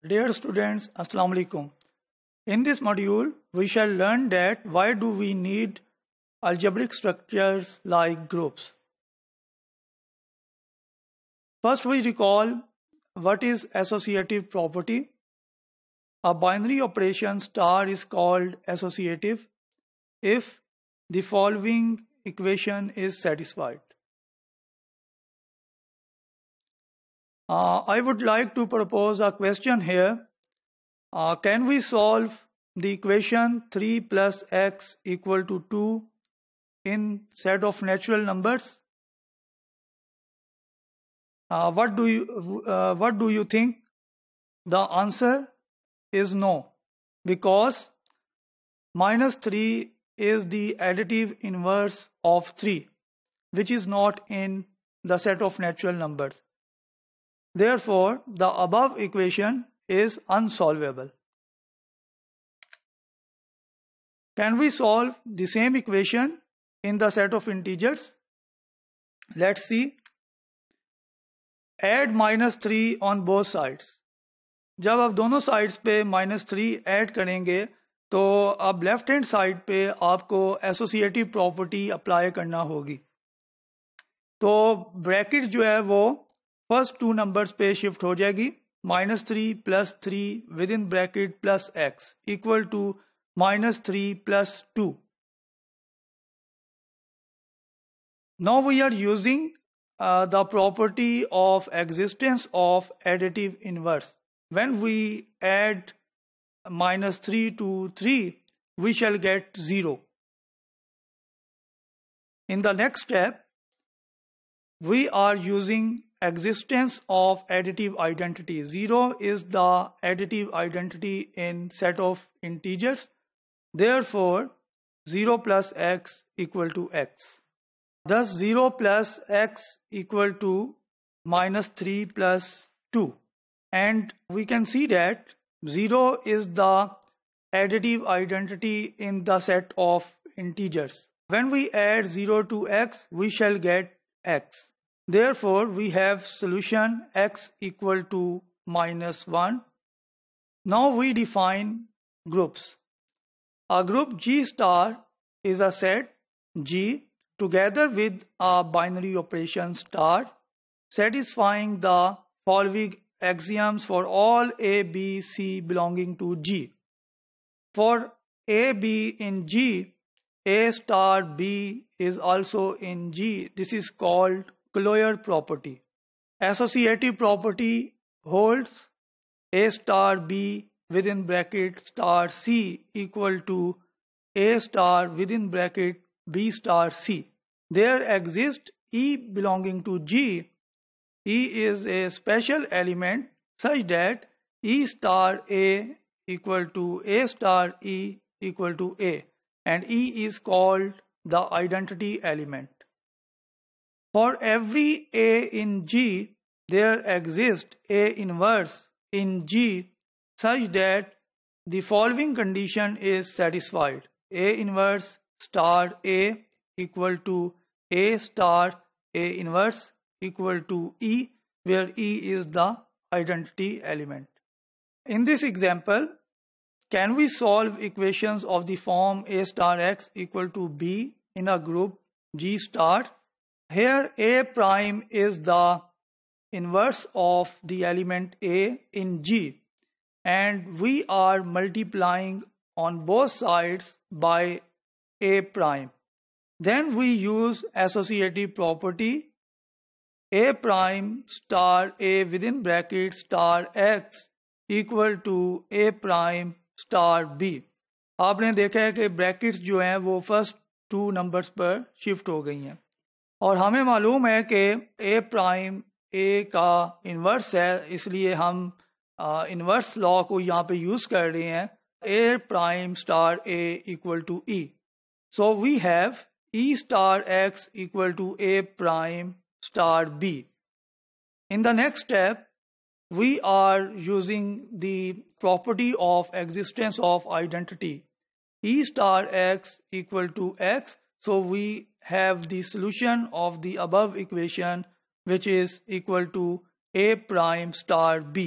Dear students, Assalamu alaikum. In this module, we shall learn that why do we need algebraic structures like groups. First, we recall what is associative property. A binary operation star is called associative if the following equation is satisfied. I would like to propose a question here. Can we solve the equation 3 plus x equal to 2 in set of natural numbers? What do you think? The answer is no, because minus 3 is the additive inverse of 3, which is not in the set of natural numbers. Therefore, the above equation is unsolvable. Can we solve the same equation in the set of integers? Let's see. Add minus 3 on both sides. जब आप दोनों sides पे -3 add करेंगे तो अब left hand side पे आपको associative property apply करना होगी. तो ब्रैकेट जो है वो फर्स्ट 2 नंबर्स पे शिफ्ट हो जाएगी. -3 plus 3 within bracket plus x equal to -3 plus 2. Now we are using the property of existence of additive inverse. When we add -3 to 3, we shall get 0. In the next step, we are using existence of additive identity. 0 is the additive identity in set of integers. Therefore, 0 plus x equal to x. Thus, 0 plus x equal to -3 plus 2. And we can see that 0 is the additive identity in the set of integers. When we add 0 to x, we shall get x. Therefore, we have solution x equal to -1. Now we define groups. A group G star is a set G together with a binary operation star satisfying the following axioms for all A, B, C belonging to G. For A, B in G, A star B is also in G. This is called Closure property. Associative property holds A star B within bracket star C equal to A star within bracket B star C. There exists E belonging to G. E is a special element such that E star A equal to A star E equal to A, and E is called the identity element. For every A in G, there exists A inverse in G such that the following condition is satisfied. A inverse star A equal to A star A inverse equal to E, where E is the identity element. In this example, can we solve equations of the form A star x equal to B in a group G star? Here A prime is the inverse of the element A in G, and we are multiplying on both sides by A prime. Then we use associative property. A prime star A within bracket star x equal to A prime star B. आपने देखा है कि brackets जो हैं वो first 2 numbers पर shift हो गई हैं, और हमें मालूम है कि A प्राइम A का इन्वर्स है, इसलिए हम इन्वर्स लॉ को यहाँ पे यूज कर रहे हैं. A prime star A equal to E. So we have E star x equal to A prime star B. In the next step, we are using the property of existence of identity. E star x equal to x. So we have the solution of the above equation, which is equal to A prime star B.